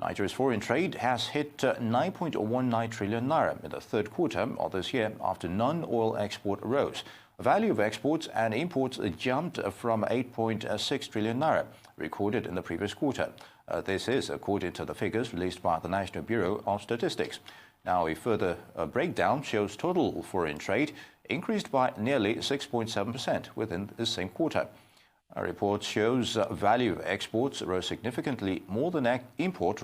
Nigeria's foreign trade has hit 9.19 trillion naira in the third quarter of this year after non-oil export rose. The value of exports and imports jumped from 8.6 trillion naira recorded in the previous quarter. This is according to the figures released by the National Bureau of Statistics. Now, a further breakdown shows total foreign trade increased by nearly 6.7% within the same quarter. A report shows value of exports rose significantly more than import,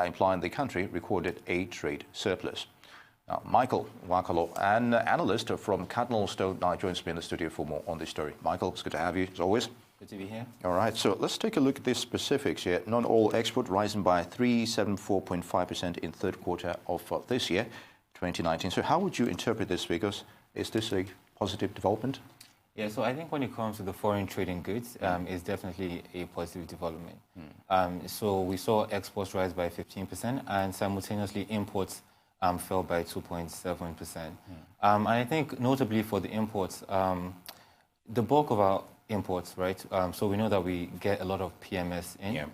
implying the country recorded a trade surplus. Now, Michael NWAKALOR, an analyst from Cardinalstone, now joins me in the studio for more on this story. Michael, it's good to have you, as always. Good to be here. All right, so let's take a look at the specifics here. Non-oil export rising by 374.5% in third quarter of this year, 2019. So how would you interpret these figures? Is this a positive development? Yeah, so I think when it comes to the foreign trading goods, it's definitely a positive development. So we saw exports rise by 15% and simultaneously imports fell by 2.7%. And I think notably for the imports, the bulk of our imports, right? So we know that we get a lot of PMS in. Yeah.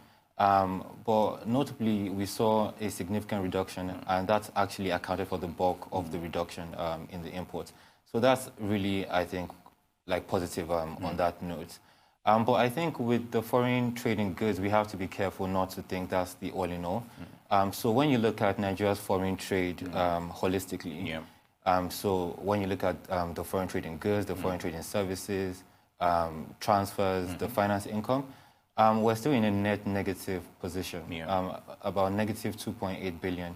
But notably, we saw a significant reduction, and that's actually accounted for the bulk of the reduction in the imports. So that's really, I think, like positive on that note. But I think with the foreign trading goods, we have to be careful not to think that's the all in all. So when you look at Nigeria's foreign trade holistically, so when you look at the foreign trading goods, the foreign trading services, transfers, the finance income, we're still in a net negative position, about negative $2.8 billion.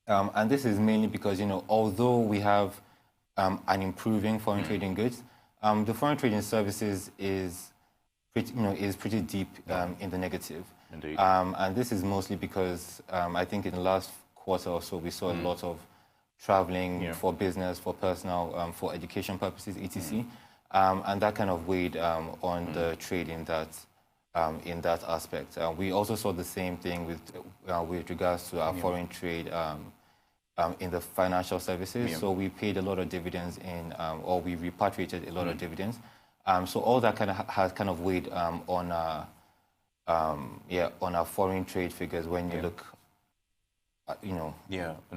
And this is mainly because, although we have an improving foreign trading goods, the foreign trading services is pretty deep in the negative. Indeed. And this is mostly because I think in the last quarter or so we saw a lot of traveling for business, for personal, for education purposes, etc. And that kind of weighed on the trade in that aspect. We also saw the same thing with regards to our foreign trade in the financial services. So we paid a lot of dividends or we repatriated a lot of dividends. So all that has kind of weighed on our foreign trade figures when you look, in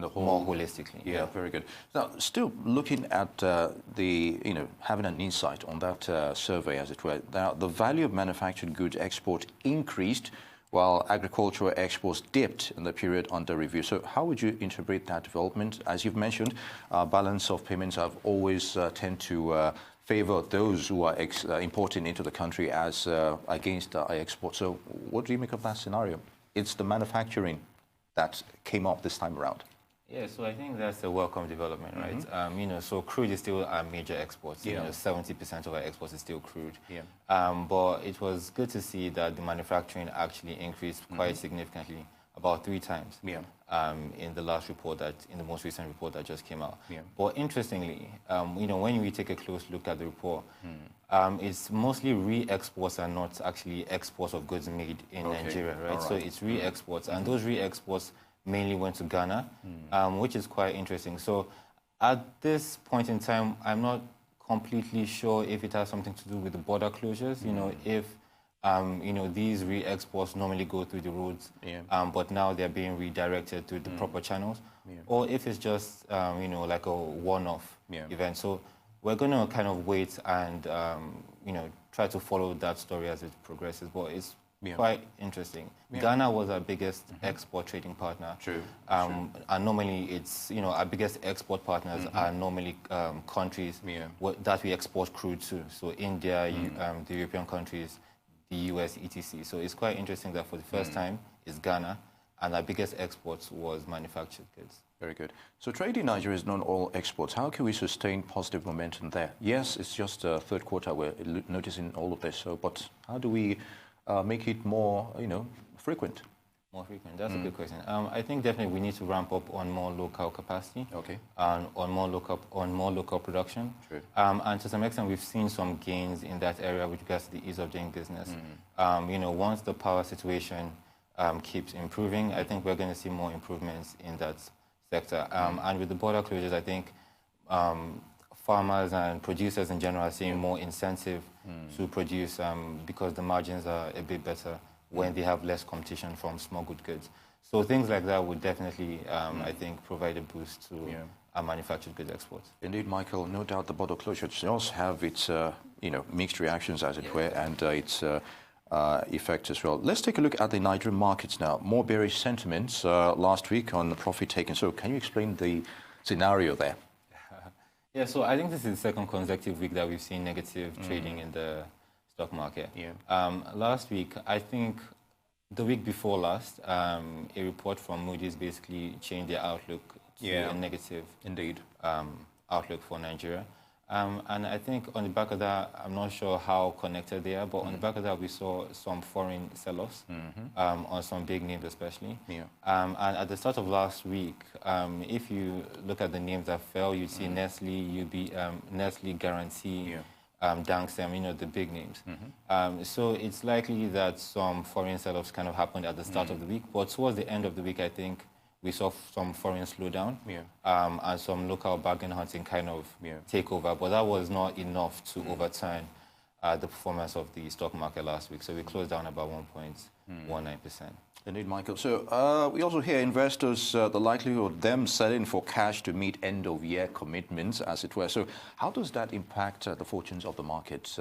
the whole, more holistically. Yeah, very good. Now, still looking at having an insight on that survey, as it were. Now, the value of manufactured goods export increased, while agricultural exports dipped in the period under review. So how would you interpret that development? As you've mentioned, balance of payments have always tend to favor those who are importing into the country as against export. So what do you make of that scenario? It's the manufacturing that came up this time around. Yeah, so I think that's a welcome development, right? So crude is still our major export. 70% of our exports is still crude. But it was good to see that the manufacturing actually increased quite significantly, about 3 times in the most recent report that just came out. But interestingly, when we take a close look at the report, it's mostly re-exports and not actually exports of goods made in Nigeria, right? So it's re-exports, and those re-exports mainly went to Ghana, which is quite interesting. So at this point in time, I'm not completely sure if it has something to do with the border closures, if these re-exports normally go through the roads, but now they're being redirected to the proper channels, or if it's just, like a one-off event. So we're going to kind of wait and, try to follow that story as it progresses, but it's quite interesting. Ghana was our biggest export trading partner. True. And normally it's, our biggest export partners are normally countries that we export crude to. So India, the European countries, the US, etc. So it's quite interesting that for the first time it's Ghana, and our biggest exports was manufactured goods. Very good. So trade in Nigeria is non-oil exports. How can we sustain positive momentum there? Yes, it's just third quarter we're noticing all of this. So, but how do we make it more, frequent? More frequent. That's a good question. I think definitely we need to ramp up on more local capacity. And on more local production. True. And to some extent, we've seen some gains in that area with regards to the ease of doing business. Once the power situation keeps improving, I think we're going to see more improvements in that sector. And with the border closures, I think farmers and producers in general are seeing more incentive to produce because the margins are a bit better when they have less competition from small goods. So things like that would definitely, I think, provide a boost to manufactured goods exports. Indeed, Michael. No doubt the border closure does have its, mixed reactions, as it were, and its effect as well. Let's take a look at the Nigerian markets now. More bearish sentiments last week on the profit taken. So can you explain the scenario there? Yeah, so I think this is the second consecutive week that we've seen negative trading in the stock market. Last week, I think the week before last, a report from Moody's basically changed their outlook to a negative outlook for Nigeria. And I think on the back of that, I'm not sure how connected they are, but on the back of that, we saw some foreign sell-offs on some big names especially. And at the start of last week, if you look at the names that fell, you'd see Nestle, Nestle, Guarantee, Danksem, the big names. So it's likely that some foreign sell-offs kind of happened at the start of the week, but towards the end of the week, I think we saw some foreign slowdown and some local bargain hunting kind of take over, but that was not enough to overturn the performance of the stock market last week. So we closed down about 1.19%. Indeed, Michael. So we also hear investors, the likelihood of them selling for cash to meet end-of-year commitments, as it were. So how does that impact the fortunes of the markets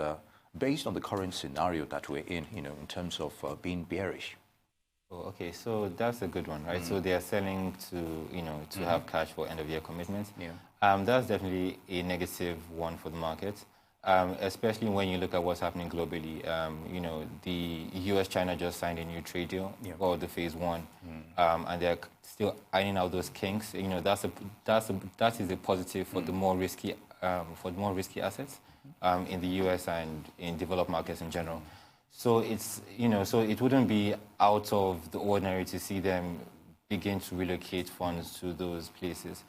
based on the current scenario that we're in terms of being bearish? Oh, okay, so that's a good one, right? So they are selling to have cash for end-of-year commitments. That's definitely a negative one for the market, especially when you look at what's happening globally. The US-China just signed a new trade deal, or the phase 1, and they're still ironing out those kinks. That is a positive for the more risky assets in the US and in developed markets in general. So it's, so it wouldn't be out of the ordinary to see them begin to relocate funds to those places.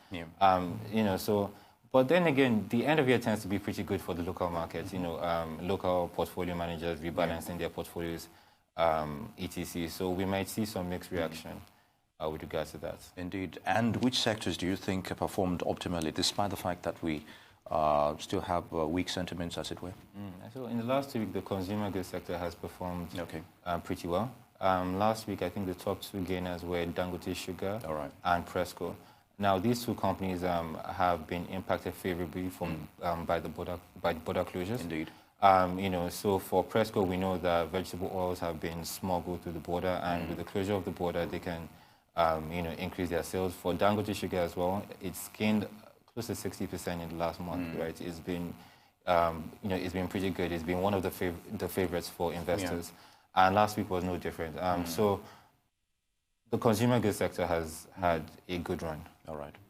But then again, the end of year tends to be pretty good for the local markets, local portfolio managers rebalancing their portfolios, etc. So we might see some mixed reaction with regards to that. Indeed. And which sectors do you think performed optimally, despite the fact that we still have weak sentiments, as it were? So in the last 2 weeks, the consumer goods sector has performed pretty well. Last week, I think the top 2 gainers were Dangote Sugar and Presco. Now, these 2 companies have been impacted favorably by the border closures. Indeed. So for Presco, we know that vegetable oils have been smuggled through the border, and with the closure of the border, they can, increase their sales. For Dangote Sugar as well, it's gained close to 60% in the last month, right? It's been, it's been pretty good. It's been one of the favorites for investors, and last week was no different. So the consumer goods sector has had a good run.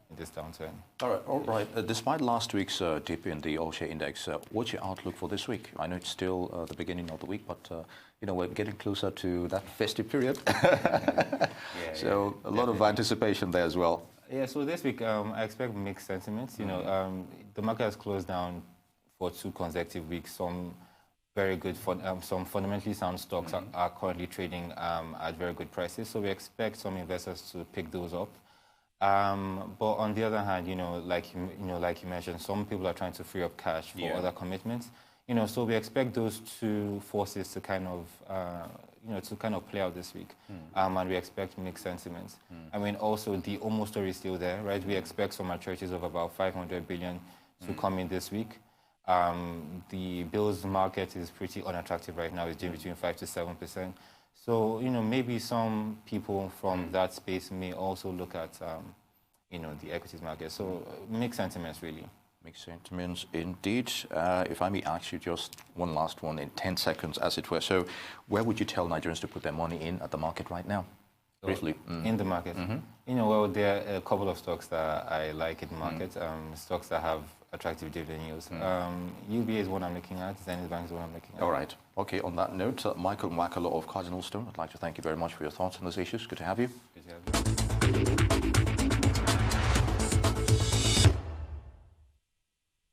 In this downturn. All right. Despite last week's dip in the all-share index, what's your outlook for this week? I know it's still the beginning of the week, but we're getting closer to that festive period. So a lot of anticipation there as well. Yeah, so this week I expect mixed sentiments. The market has closed down for 2 consecutive weeks. Some very good, some fundamentally sound stocks are currently trading at very good prices. So we expect some investors to pick those up. But on the other hand, like you mentioned, some people are trying to free up cash for other commitments. So we expect those 2 forces to kind of play out this week. And we expect mixed sentiments. I mean, also the OMO story is still there, right? We expect some maturities of about 500 billion to come in this week. The bills market is pretty unattractive right now. It's doing between 5 to 7%. So, maybe some people from that space may also look at, the equities market. So mixed sentiments, really. Mixed sentiments, indeed. If I may ask you just one last one in 10 seconds, as it were. So where would you tell Nigerians to put their money in at the market right now? Briefly. In the market? Well, there are a couple of stocks that I like in the market, stocks that have attractive dividend yields. UBA is one I'm looking at. Zenith Bank is one I'm looking at. All right. Okay, on that note, Michael NWAKALOR of Cardinalstone, I'd like to thank you very much for your thoughts on those issues. Good to have you. Good to have you.